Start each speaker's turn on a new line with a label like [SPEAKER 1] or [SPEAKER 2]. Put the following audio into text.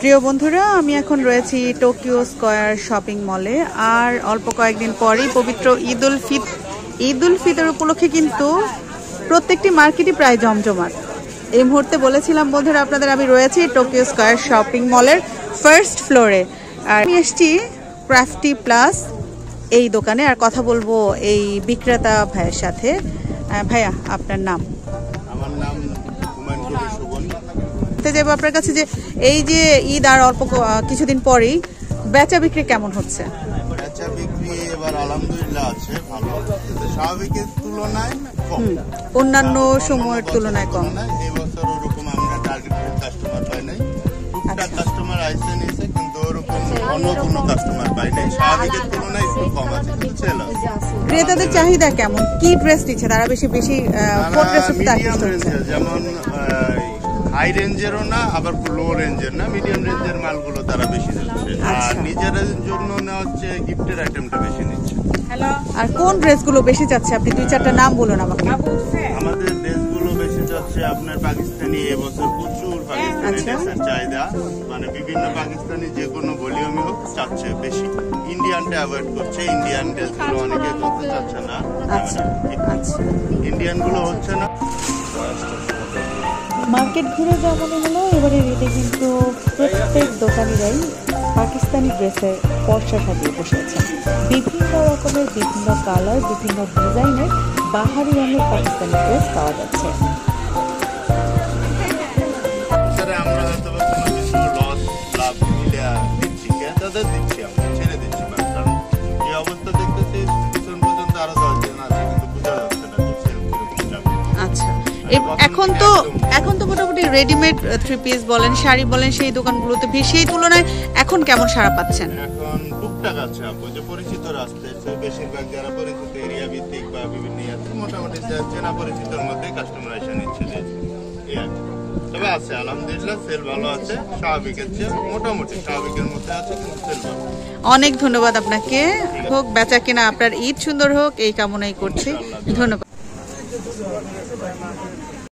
[SPEAKER 1] প্রিয় বন্ধুরা, আমি এখন রয়েছি টোকিও স্কয়ার শপিং মলে। আর অল্প কয়েকদিন পরেই পবিত্র ঈদ উল ফিতর উপলক্ষে কিন্তু প্রত্যেকটি মার্কেটই প্রায় জমজমাট। এই মুহূর্তে বলেছিলাম বন্ধুরা আপনাদের, আমি রয়েছি টোকিও স্কয়ার শপিং মলের ফার্স্ট ফ্লোরে। আর আমি এসেছি ক্রাফটি প্লাস এই দোকানে। আর কথা বলবো এই বিক্রেতা ভাইয়ের সাথে। ভাইয়া, আপনার নাম?
[SPEAKER 2] আমার নাম সুবন।
[SPEAKER 1] যাবো আপনার কাছে যে এই যে ঈদ আর অল্প কিছুদিন পরেই বেচা বিক্রি কেমন হচ্ছে?
[SPEAKER 2] বেচা বিক্রি এবার আলহামদুলিল্লাহ আছে, ভালো। স্বাভাবিকের তুলনায় কম,
[SPEAKER 1] অন্যান্য সময়ের তুলনায় কম।
[SPEAKER 2] এই বছর ওরকম আমরা টার্গেটেড কাস্টমার পাই নাই। টুকটাক কাস্টমার আইসে নিয়েছে, কিন্তু ওরকম অন্য কোনো কাস্টমার পাই নাই। স্বাভাবিকের তুলনায় একটু কম আছে, কিন্তু সেল আছে।
[SPEAKER 1] ক্রেতাদের চাহিদা কেমন? কি ড্রেস নিচ্ছে তারা? বেশি কোন ড্রেস
[SPEAKER 2] যেমন হাই রেঞ্জেরও না, আবার লো রেঞ্জের না, মিডিয়াম রেঞ্জের মালগুলো তারা বেশি দিচ্ছে। আর নিজেদের জন্য না হচ্ছে গিফটের আইটেমটা বেশি নিচ্ছে।
[SPEAKER 1] আর কোন ড্রেসগুলো বেশি যাচ্ছে? আপনি 2-4টা নাম বলুন আমাকে।
[SPEAKER 2] আমাদের ড্রেসগুলো বেশি যাচ্ছে আপনার পাকিস্তানি। এবছর প্রচুর পাকিস্তানি ড্রেসের চাহিদা, মানে বিভিন্ন পাকিস্তানি যে কোনো ভলিউমে হোক চাচ্ছে বেশি। ইন্ডিয়ানটা অ্যাভয়েড করছে, ইন্ডিয়ান ড্রেসগুলো অনেকে করতে চাচ্ছে না। ইন্ডিয়ানগুলো হচ্ছে না।
[SPEAKER 1] মার্কেট ঘুরে যা মনে হলো, এবারে ঈদে কিন্তু প্রত্যেক দোকানিরাই পাকিস্তানি ড্রেসের পর্চা সাজিয়ে বসেছে। বিভিন্ন রকমের, বিভিন্ন কালার, বিভিন্ন ডিজাইনের বাহারি রঙের পাকিস্তানি ড্রেস পাওয়া যাচ্ছে।
[SPEAKER 2] আমরা হয়তো কোনো কিছু লস লাভ মিলে দিচ্ছি, ক্রেতাদের দিচ্ছি, আমরা ছেড়ে দিচ্ছি। কারণ এই অবস্থা দেখতেছি পিছন পর্যন্ত আরো 10 দিন আছে, কিন্তু বোঝা যাচ্ছে না যে সেল কিরকম যাবে। আচ্ছা,
[SPEAKER 1] এখন তো মোটামুটি রেডিমেড 3 পিস বলেন, শাড়ি বলেন, সেই দোকানগুলোতে সেই তুলনায় এখন কেমন সাড়া পাচ্ছেন?
[SPEAKER 2] এখন টুকটাক আছে আপু, যে পরিচিত রাস্তায় বেশিরভাগ যারা পরিচিত এরিয়া ভিত্তিক বা বিভিন্ন ইয়াতে মোটামুটি চেনা পরিচিতর মধ্যে কাস্টমার এসে নিচ্ছে। তবে আছে আলহামদুলিল্লাহ, সেল ভালো আছে। স্বাভাবিকের চেয়ে মোটামুটি স্বাভাবিকের মধ্যে আছে, কিন্তু সেল ভালো।
[SPEAKER 1] অনেক ধন্যবাদ আপনাকে। হোক বেচা কিনা, আপনার ঈদ সুন্দর হোক এই কামনাই করছি। ধন্যবাদ।